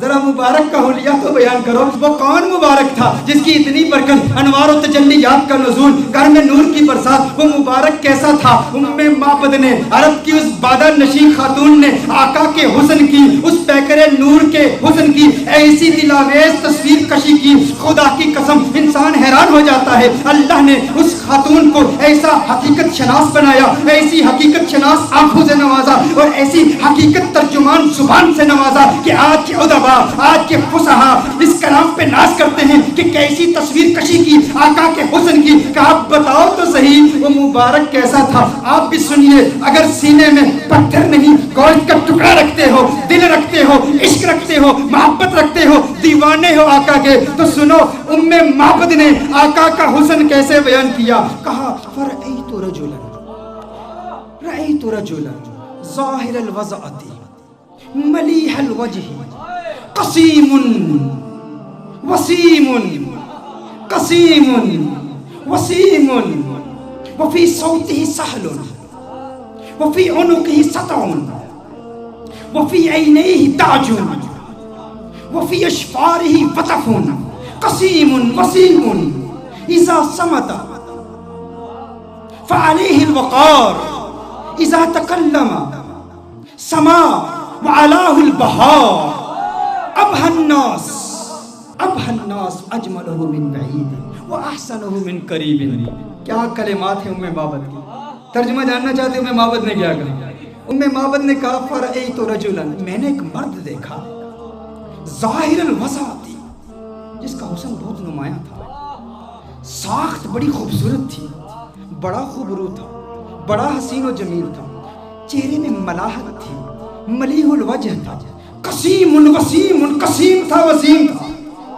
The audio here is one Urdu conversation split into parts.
ذرا مبارک کا حلیہ تو بیان کرو، وہ کون مبارک تھا جس کی اتنی برکت، انوار و تجلیات کا نزول، گھر میں نور کی برسات، وہ مبارک کیسا تھا؟ معبد نے، عرب کی اس بادہ نشین خاتون نے آقا کے حسن کی، اس پیکر نور کے حسن کی ایسی دلاویز تصویر کشی کی، خدا کی قسم انسان حیران ہو جاتا ہے۔ اللہ نے اس خاتون کو ایسا حقیقت شناس بنایا، ایسی حقیقت شناس آنکھوں سے نوازا اور ایسی حقیقت ترجمان زبان سے نوازا کہ آج کے ادبا، آج کے فصحا اس کلام پہ ناز کرتے ہیں کہ کیسی تصویر کشی کی آقا کے حسن کی، کہ آپ بتاؤ تو صحیح وہ مبارک کیسا تھا۔ آپ بھی سنیے، اگر سینے میں پتھر نہیں گوشت کا ٹکڑا رکھتے ہو، دل رکھتے ہو، عشق رکھتے ہو، محبت رکھتے ہو، دیوانے ہو آقا کے، تو سنو معبد نے آقا کا حسن کیسے بیان کیا۔ کہا فرأیت رجلا ظاہر الوضعۃ ملیح الوجہ قسیم وسیم قسیم وسیم وفی صوتہ سہل وفی عنقہ سطع وفی عینیہ تاج وفی اشفارہ وطف قسیم وسیم اذا صمت فعلیہ الوقار اذا تکلم سما وعلاه البهار ابهى الناس اجمله من بعید واحسنه من قریب۔ کیا کلمات ہیں معبد کی، ترجمہ جاننا چاہتے ہو معبد نے کیا کہا؟ معبد نے کہا فرأیت رجلا، میں نے ایک مرد دیکھا، ظاہر الوضعۃ، جس کا حسن بہت نمایاں تھا، ساخت بڑی خوبصورت تھی، بڑا خوبرو تھا، بڑا حسین و جمیل تھا، چہرے میں ملاحت تھی، ملیح الوجہ تھا، قسیم وسیم، قسیم تھا وسیم تھا۔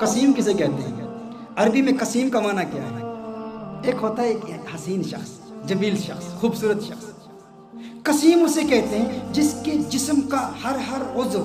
قسیم کسے کہتے ہیں؟ عربی میں قسیم کا معنی کیا ہے؟ ایک ہوتا ہے ایک حسین شخص، جمیل شخص، خوبصورت شخص۔ قسیم اسے کہتے ہیں جس کے جسم کا ہر عضو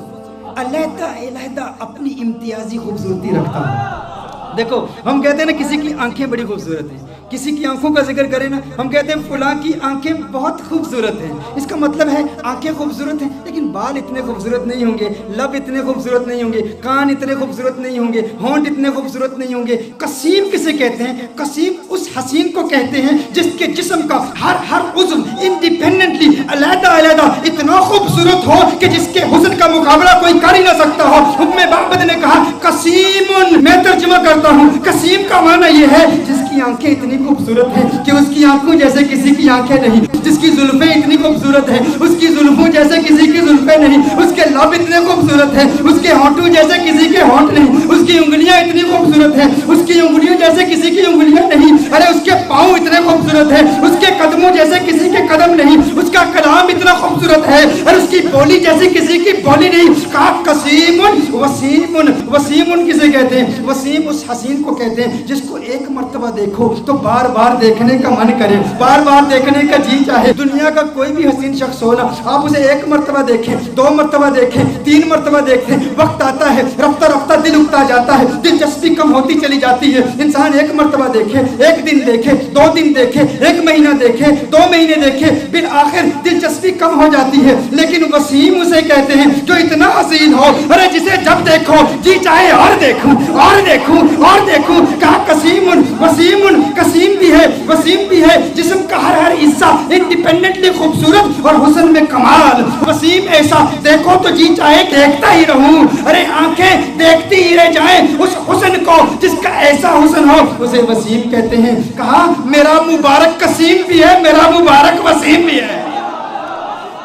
علیحدہ علیحدہ اپنی امتیازی خوبصورتی رکھتا ہے۔ دیکھو ہم کہتے ہیں نا کسی کی آنکھیں بڑی خوبصورت ہیں، کسی کی آنکھوں کا ذکر کریں نا ہم کہتے ہیں فلاں کی آنکھیں بہت خوبصورت ہیں، اس کا مطلب ہے آنکھیں خوبصورت ہیں لیکن بال اتنے خوبصورت نہیں ہوں گے، لب اتنے خوبصورت نہیں ہوں گے، کان اتنے خوبصورت نہیں ہوں گے، ہونٹ اتنے خوبصورت نہیں ہوں گے۔ قسیم کسے کہتے ہیں؟ قسیم اس حسین کو کہتے ہیں جس کے جسم کا ہر عضو انڈیپینڈنٹلی علیحدہ علیحدہ اتنا خوبصورت ہو کہ جس کے حسن کا مقابلہ کوئی کر ہی نہ سکتا ہو۔ معبد نے کہا قسیم، میں ترجمہ کرتا ہوں، قسیم کا معنی یہ ہے جس کی آنکھیں اتنی خوبصورت ہیں کہ اس کی آنکھوں جیسے کسی کی آنکھیں نہیں، جس کی زلفیں اتنی خوبصورت ہیں اس کی زلفوں جیسے کسی کی زلفیں نہیں، اس کے لب اتنے خوبصورت ہیں اس کے ہونٹوں جیسے کسی کے ہونٹ نہیں، اس کی انگلیاں اتنی خوبصورت ہیں اس کی انگلیوں جیسے کسی کی انگلیاں نہیں، ارے اس کے پاؤں اتنے خوبصورت ہیں اس کے قدموں جیسے کسی کے قدم نہیں، اس کا کلام اتنا خوبصورت ہے اور اس کی بولی جیسے کسی کی بولی نہیں۔ کہا قسیم وسیم، وسیم کسے کہتے ہیں؟ وسیم اس حسین کو کہتے ہیں جس کو ایک مرتبہ دیکھو تو بار بار دیکھنے کا من کرے، بار بار دیکھنے کا جی چاہے۔ دنیا کا کوئی بھی حسین شخص ہو نا، آپ اسے ایک مرتبہ دیکھیں، دو مرتبہ دیکھیں، تین مرتبہ دیکھیں، وقت آتا ہے رفتہ رفتہ دل اکتا جاتا ہے، دلچسپی کم ہوتی چلی جاتی ہے۔ انسان ایک مرتبہ دیکھے، ایک دن دیکھے، دو دن دیکھے، ایک مہینہ دیکھے، دو مہینے دیکھے، بالآخر دلچسپی کم ہو جاتی ہے۔ لیکن وسیم اسے کہتے ہیں جو اتنا حسین ہو، ارے جسے جب دیکھو جی چاہے اور دیکھوں اور دیکھوں اور دیکھوں۔ کہا قسیم وسیم، قسیم بھی ہے وسیم بھی ہے، جسم کا ہر حصہ انڈیپینڈنٹلی خوبصورت اور حسن میں کمال۔ وسیم ایسا دیکھو تو جی چاہے دیکھتا ہی رہوں، ارے آنکھیں دیکھتی ہی رہ جائیں اس حسن کو جس کا ایسا حسن ہو، اسے وسیم کہتے ہیں۔ کہا میرا مبارک قسیم بھی ہے، میرا مبارک وسیم بھی ہے،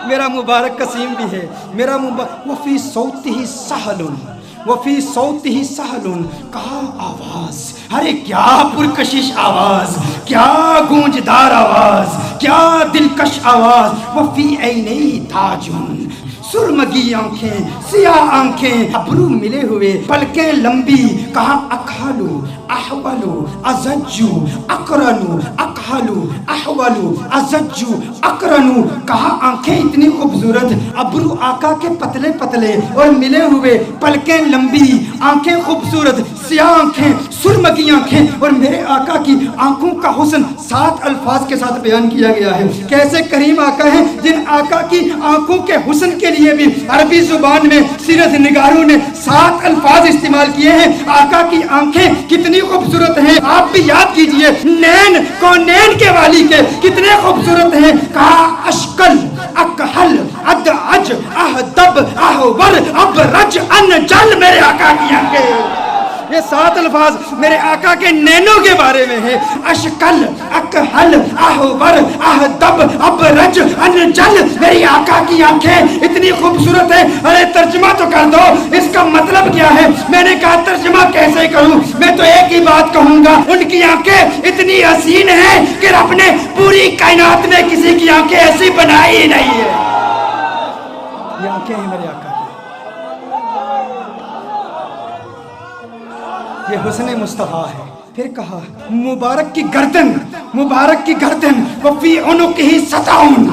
میرا مبارک قسیم بھی ہے، میرا مبارک وفی صوتہ سہل، وفی صوتہ سہل، کہا آواز، ارے کیا پرکشش آواز، کیا گونجدار آواز، کیا دلکش آواز۔ وفی عینیہ تاج، سرمگی آنکھیں، سیاہ آنکھیں، ابرو ملے ہوئے، پلکیں لمبی۔ کہا اکحلو احولو ازجو اقرنو، اکحلو احولو ازجو اقرنو۔ کہا آنکھیں اتنی خوبصورت، ابرو آقا کے پتلے پتلے اور ملے ہوئے، پلکیں لمبی، آنکھیں خوبصورت، سیاہ آنکھیں، سرمگی آنکھیں، اور میرے آقا کی آنکھوں کا حسن 7 الفاظ کے ساتھ بیان کیا گیا ہے۔ کیسے کریم آقا ہیں جن آقا کی آنکھوں کے حسن کے لیے لیے بھی عربی زبان میں سیرت نگاروں نے 7 الفاظ استعمال کیے ہیں. آقا کی آنکھیں کتنی خوبصورت ہیں, آپ بھی یاد کیجئے. نین کونین کے والی کے کتنے خوبصورت ہیں. کہا اشکل, اکحل, ادعج, اہدب, احور, ابرج, انجل. میرے آقا کی آنکھیں, یہ 7 الفاظ میرے آقا کے نینوں کے بارے میں ہے. اشکل, اکحل, احور, اہدب, ابرج, انجل. میری آقا کی آنکھیں اتنی خوبصورت ہیں. ارے ترجمہ تو کر دو, اس کا مطلب کیا ہے؟ میں نے کہا ترجمہ کیسے کروں؟ میں تو ایک ہی بات کہوں گا, ان کی آنکھیں اتنی حسین ہیں کہ رب نے پوری کائنات میں کسی کی آنکھیں ایسی بنائی ہی نہیں ہے. یہ آنکھیں ہیں میرے آقا, یہ حسن مصطفیٰ ہے. پھر کہا مبارک کی گردن, مبارک کی گردن, وفی عنقہ سطعون.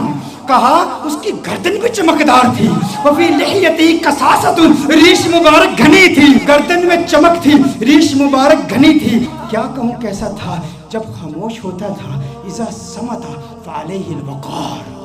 کہا اس کی گردن بھی چمکدار تھی. وفی لحیتہ کثاثۃ, ریش مبارک گھنی تھی, گردن میں چمک تھی, ریش مبارک گھنی تھی. کیا کہوں کیسا تھا؟ جب خاموش ہوتا تھا اذا صمت فعلیہ الوقار.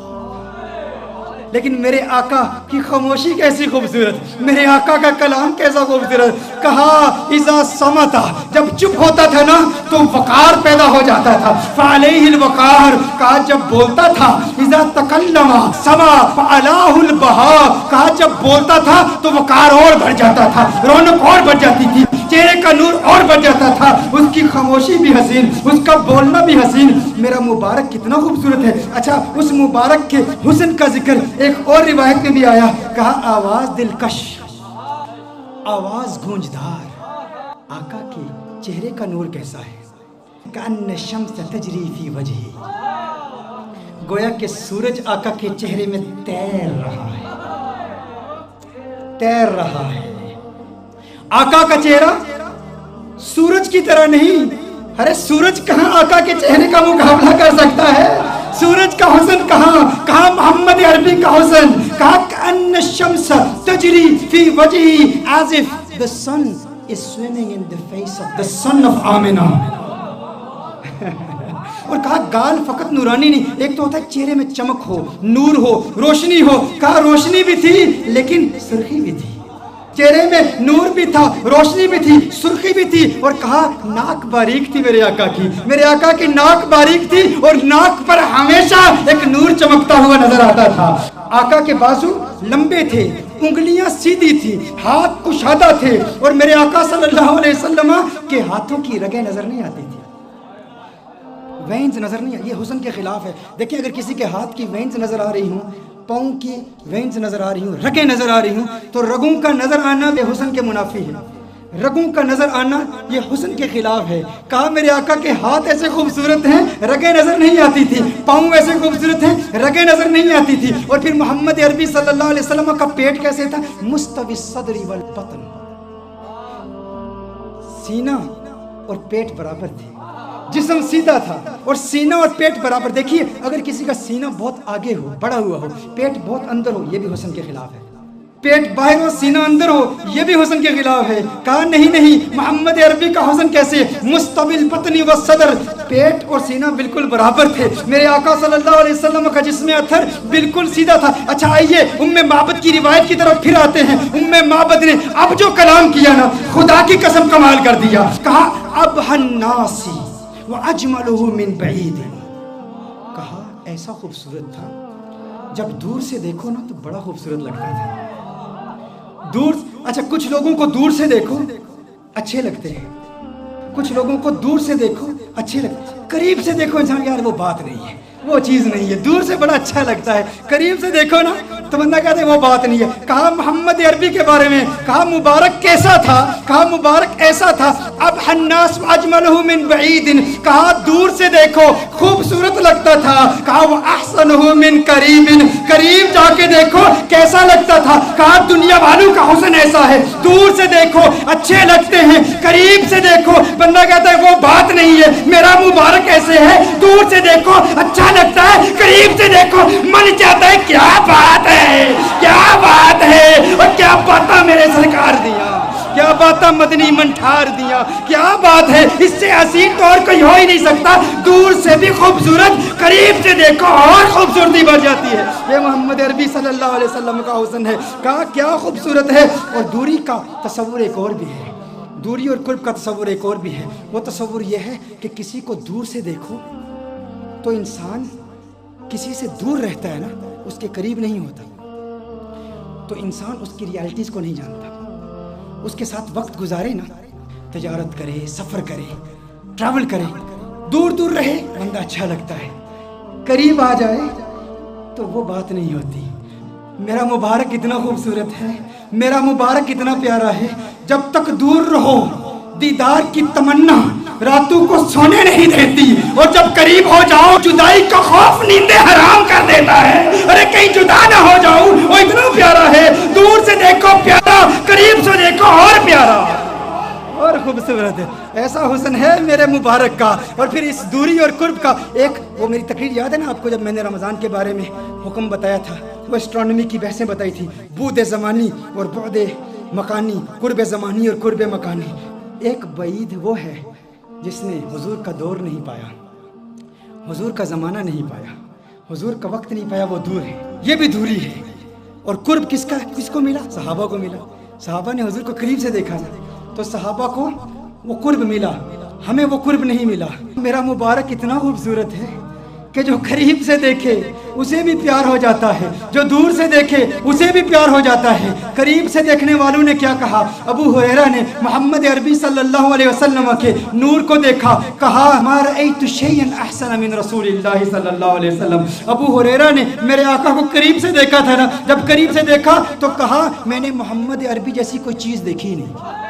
لیکن میرے آقا کی خاموشی کیسی خوبصورت, میرے آقا کا کلام کیسا خوبصورت. کہا اذا صمت, جب چپ ہوتا تھا نا تو وقار پیدا ہو جاتا تھا. فعلیہ الوقار, کہا جب بولتا تھا. اذا تکلم سما فعلاہ البہا, کہا جب بولتا تھا تو وقار اور بڑھ جاتا تھا, رونق اور بڑھ جاتی تھی, چہرے کا نور اور بڑھ جاتا تھا. اس کی خاموشی بھی حسین, اس کا بولنا بھی حسین. میرا مبارک کتنا خوبصورت ہے. اچھا, اس مبارک کے حسن کا ذکر ایک اور روایت میں بھی آیا. کہا آواز دلکش, آواز گونجدار. آقا کے چہرے کا نور کیسا ہے؟ کأن الشمس تجری فی وجہی, گویا کہ سورج آقا کے چہرے میں تیر رہا ہے, تیر رہا ہے. آقا کا چہرہ سورج کی طرح نہیں. ارے سورج کہاں آقا کے چہرے کا مقابلہ کر سکتا ہے؟ سورج کا حسن کہاں, کہاں محمد عربی کا حسن. کہا کأن الشمس تجری فی وجہی as if the sun is swimming in the face of the son of Amna. اور کہا گال فقط نورانی نہیں, ایک تو ہوتا ہے چہرے میں چمک ہو, نور ہو, روشنی ہو. کہا روشنی بھی تھی لیکن سرخی بھی تھی. چہرے میں نور بھی تھا, روشنی بھی تھی, سرخی بھی تھی. اور کہا ناک باریک تھی میرے آقا کی, میرے آقا کی ناک باریک تھی اور ناک پر ہمیشہ ایک نور چمکتا ہوا نظر آتا تھا. آقا کے بازو لمبے تھے, انگلیاں سیدھی تھی, ہاتھ کشادہ تھے. اور میرے آقا صلی اللہ علیہ وسلم کے ہاتھوں کی رگیں نظر نہیں آتی تھی, وینز نظر نہیں. یہ حسن کے خلاف ہے. دیکھیں اگر کسی کے ہاتھ کی وینز نظر آ رہی ہوں, پاؤں کی وینز نظر آ رہی ہوں, رگیں نظر آ رہی ہوں, تو رگوں کا نظر آنا یہ حسن کے منافی ہے. رگوں کا نظر آنا یہ حسن کے خلاف ہے. کہا میرے آقا کے ہاتھ ایسے خوبصورت ہیں, رگیں نظر نہیں آتی تھی, پاؤں ایسے خوبصورت ہیں, رگیں نظر نہیں آتی تھی. اور پھر محمد عربی صلی اللہ علیہ وسلم کا پیٹ کیسے تھا؟ مستوی الصدر والبطن, سینہ اور پیٹ برابر تھے, جسم سیدھا تھا اور سینہ اور پیٹ برابر. دیکھیے اگر کسی کا سینہ بہت آگے ہو, بڑا ہوا ہو, پیٹ بہت اندر ہو, یہ بھی حسن کے خلاف ہے. پیٹ باہر ہو, سینہ اندر ہو, یہ بھی حسن کے خلاف ہے. کہا نہیں, محمد عربی کا حسن کیسے؟ مستوی البطن والصدر, پیٹ اور سینہ بالکل برابر تھے. میرے آقا صلی اللہ علیہ وسلم کا جسم اطہر بالکل سیدھا تھا. اچھا آئیے ام معبد کی روایت کی طرف پھر آتے ہیں. ام معبد نے اب جو کلام کیا نا, خدا کی قسم کمال کر دیا. کہا ابہ الناس وَأَجْمَلُهُ مِنْ بَعِيدٍ. کہا ایسا خوبصورت تھا, جب دور سے دیکھو نا تو بڑا خوبصورت لگتا تھا. دور, اچھا کچھ لوگوں کو دور سے دیکھو اچھے لگتے ہیں, کچھ لوگوں کو دور سے دیکھو اچھے لگتے ہیں, قریب سے دیکھو انسان یار وہ بات نہیں ہے, وہ چیز نہیں ہے. دور سے بڑا اچھا لگتا ہے, قریب سے دیکھو نا تو بندہ کہتے ہیں وہ بات نہیں ہے. کہا محمد عربی کے بارے میں, کہا مبارک کیسا تھا؟ کہا مبارک ایسا تھا. اب الناس اجملہ من بعید, کہا دور سے دیکھو خوبصورت لگتا تھا. کہا وہ احسنہ من قریب, قریب جا کے دیکھو کیسا لگتا تھا. کہا دنیا والوں کا حسن ایسا ہے, دور سے دیکھو اچھے لگتے ہیں, قریب سے دیکھو بندہ کہتا ہے وہ بات نہیں ہے. میرا مبارک ایسے ہے, دور سے دیکھو اچھا لگتا ہے, قریب سے دیکھو من چاہتا ہے کیا بات ہے, کیا بات ہے, اور کیا پتہ میرے سرکار دیا. کیا باتاں مدنی من ٹھار دیا، کیا بات ہے، اس سے حسین تو اور کوئی ہو ہی نہیں سکتا، دور سے بھی خوبصورت، قریب سے دیکھو اور خوبصورتی بڑھ جاتی ہے۔ یہ محمد عربی صلی اللہ علیہ وسلم کا حسن ہے، کہا کیا خوبصورت ہے۔ اور دوری کا تصور ایک اور بھی ہے، دوری اور قرب کا تصور ایک اور بھی ہے، وہ تصور یہ ہے کہ کسی کو دور سے دیکھو تو انسان کسی سے دور رہتا ہے نا، اس کے قریب نہیں ہوتا، تو انسان اس کی ریالٹیز کو نہیں جانتا، اس کے ساتھ وقت گزارے نا، تجارت کرے، سفر کرے، ٹریول کرے، دور دور رہے بندہ اچھا لگتا ہے، قریب آ جائے تو وہ بات نہیں ہوتی۔ میرا مبارک اتنا خوبصورت ہے، میرا مبارک اتنا پیارا ہے، جب تک دور رہو دیدار کی تمنا راتوں کو سونے نہیں دیتی، اور جب قریب ہو جاؤ جدائی کا خوف نیندیں حرام کر دیتا ہے۔ ارے کہیں جدا نہ ہو جاؤ، وہ اتنا پیارا ہے، دور سے دیکھو پیارا، قریب سے دیکھو اور پیارا اور خوبصورت ہے۔ ایسا حسن ہے میرے مبارک کا۔ اور پھر اس دوری اور قرب کا ایک، وہ میری تقریر یاد ہے نا آپ کو، جب میں نے رمضان کے بارے میں حکم بتایا تھا، وہ اسٹرانومی کی بحثیں بتائی تھی، بعد زمانی اور بعد مکانی، قرب زمانی اور قرب مکانی۔ ایک بعید وہ ہے جس نے حضور کا دور نہیں پایا، حضور کا زمانہ نہیں پایا، حضور کا وقت نہیں پایا، وہ دور ہے، یہ بھی دوری ہے۔ اور قرب کس کو ملا؟ صحابہ کو ملا، صحابہ نے حضور کو قریب سے دیکھا تھا، تو صحابہ کو وہ قرب ملا، ہمیں وہ قرب نہیں ملا۔ میرا مبارک اتنا خوبصورت ہے کہ جو قریب سے دیکھے اسے بھی پیار ہو جاتا ہے، جو دور سے دیکھے اسے بھی پیار ہو جاتا ہے۔ قریب سے دیکھنے والوں نے کیا کہا؟ ابو ہریرہ نے محمد عربی صلی اللہ علیہ وسلم کے نور کو دیکھا، کہا ما رأیت شیئا احسن من رسول اللہ صلی اللہ علیہ وسلم۔ ابو ہریرہ نے میرے آقا کو قریب سے دیکھا تھا نا، جب قریب سے دیکھا تو کہا میں نے محمد عربی جیسی کوئی چیز دیکھی ہی نہیں۔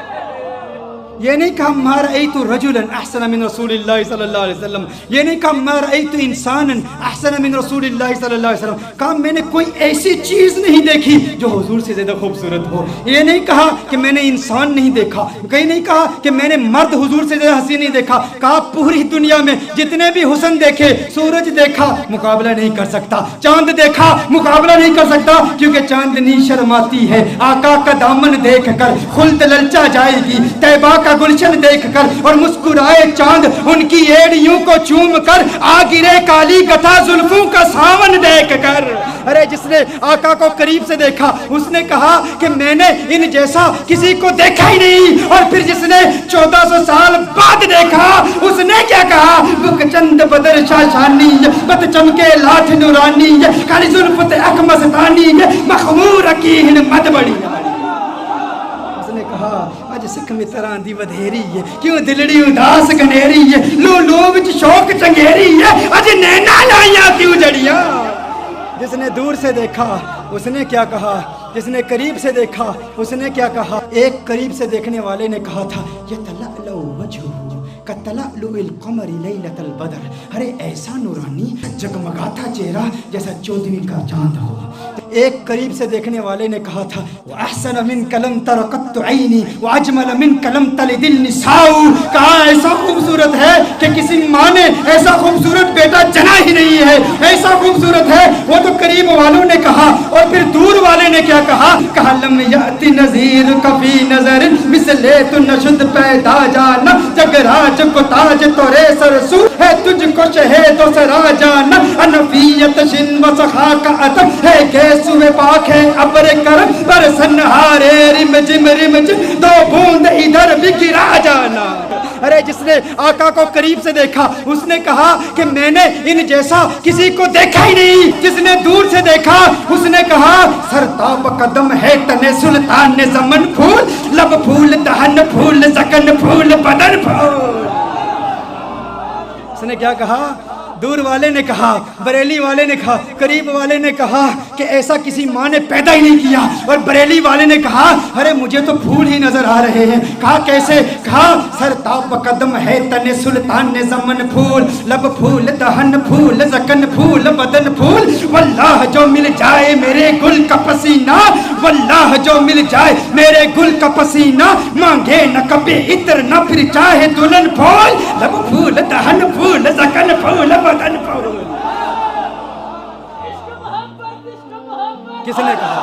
یہ نہیں کہا ما رأیت رجلا احسن من رسول اللہ صلی اللہ علیہ وسلم، یہ نہیں کہا ما رأیت انسانا احسن من رسول اللہ صلی اللہ علیہ وسلم، کہا میں نے کوئی ایسی چیز نہیں دیکھی جو حضور سے زیادہ خوبصورت ہو۔ یہ نہیں کہا کہ میں نے انسان نہیں دیکھا، کہیں نہیں کہا کہ میں نے مرد حضور سے زیادہ حسین نہیں دیکھا، کہا پوری دنیا میں جتنے بھی حسن دیکھے، سورج دیکھا مقابلہ نہیں کر سکتا، چاند دیکھا مقابلہ نہیں کر سکتا، کیونکہ چاندنی شرماتی ہے آقا کا دامن دیکھ کر، خلد للچا جائے گی طیبہ کا گلشن دیکھ کر، اور مسکرائے چاند ان کی ایڑیوں کو چوم کر، آ گرے کالی گتھا زلفوں کا ساون دیکھ کر۔ ارے جس نے آقا کو قریب سے دیکھا اس نے کہا کہ میں نے ان جیسا کسی کو دیکھا ہی نہیں، اور پھر جس نے 1400 سال بعد دیکھا اس نے کیا کہا؟ بک چند بدر شاشانی، بت چمکے لاٹھ نورانی، کالی زلفت اکمستانی، مخمور اکیہن مد بڑی۔ اس نے کہا اج سکھ متراں دی ودھیری ہے، کیوں دلڑی اداس گنیری ہے، لو لو وچ شوق چنگیری ہے، اج نینا لائیاں کیوں جڑیاں۔ جس نے دور سے دیکھا اس نے کیا کہا، جس نے قریب سے دیکھا اس نے کیا کہا؟ ایک قریب سے دیکھنے والے نے کہا تھا یتلألؤ وجہہ کتلألؤ القمر لیلۃ البدر، ارے ایسا نورانی جگمگاتا چہرہ جیسا 14ویں کا چاند ہو۔ ایک قریب سے دیکھنے والے نے کہا تھا وَأَحْسَنَ مِنْكَ لَمْ تَرَ قَطُّ عَيْنِي وَأَجْمَلَ مِنْكَ لَمْ تَلِدِ النِّسَاءُ، کہا ایسا خوبصورت ہے کہ کسی ماں نے ایسا خوبصورت بیٹا جنا ہی نہیں ہے، ایسا خوبصورت ہے۔ وہ تو قریب والوں نے کہا، اور پھر دور والے نے کیا کہا؟ کہا لم یأتی نذیر کفی نظر مثل تو نشد پیدا جانا، جگ راج کو تاج تورے سرسو ہے، تجھ کو شہید و سرا جانا، انفیت شن و سخا کا عطب ہے، گیسوے پاک ہے ابر کرم پر سنہارے رم جم دو بوند ادھر بھی گرا جانا۔ ارے جس نے آقا کو قریب سے دیکھا اس نے کہا کہ میں نے ان جیسا کسی کو دیکھا ہی نہیں۔ جس نے دور سے دیکھا اس نے کہا سرتاب قدم ہے تن سلطان زمن، پھول لب پھول دہن پھول زکن پھول بدن پھول۔ اس نے کیا کہا؟ دور والے نے کہا، بریلی والے نے کہا، قریب والے نے کہا کہ ایسا کسی ماں نے پیدا ہی نہیں کیا، اور بریلی والے نے کہا ارے مجھے تو پھول ہی نظر آ رہے ہیں۔ کہا کیسے؟ کہا سرتاب قدم ہے تن سلطان زمن، پھول لب پھول دہن پھول زکن پھول بدن پھول، واللہ جو مل جائے میرے گل کا پسینہ، واللہ جو مل جائے میرے گل کا پسینہ، مانگے نہ کبھی عطر نہ پھر چاہے دلہن، پھول لب پھول دہن پھول زکن پھول بدن پھول۔ کس نے کہا؟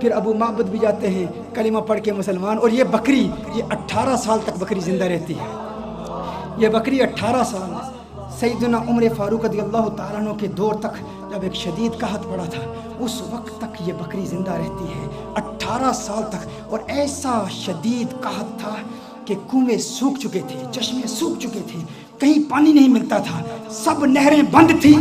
پھر ابو معبد بھی جاتے ہیں کلمہ پڑھ کے مسلمان، اور یہ بکری یہ 18 سال تک بکری زندہ رہتی ہے، یہ بکری 18 سال۔ سیدنا عمر فاروق رضی اللہ تعالیٰ عنہ کے دور تک جب ایک شدید قحط پڑا تھا، اس وقت تک یہ بکری زندہ رہتی ہے 18 سال تک، اور ایسا شدید قحط تھا کہ کنویں سوکھ چکے تھے، چشمے سوکھ چکے تھے، کہیں پانی نہیں ملتا تھا، سب نہریں بند تھیں۔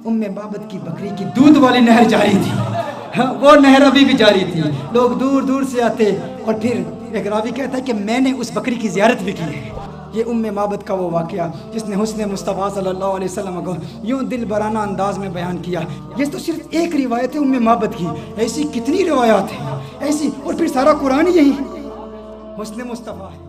معبد کی بکری کی دودھ والی نہر جاری تھی، وہ نہر ابھی بھی جاری تھی، لوگ دور دور سے آتے۔ اور پھر ایک راوی کہتا ہے کہ میں نے اس بکری کی زیارت بھی کی ہے۔ یہ معبد کا وہ واقعہ جس نے حسن مصطفیٰ صلی اللہ علیہ وسلم کو یوں دل برانہ انداز میں بیان کیا۔ یہ تو صرف ایک روایت ہے معبد کی، ایسی کتنی روایات ہیں ایسی، اور پھر سارا قرآن یہی حسن مصطفیٰ ہے۔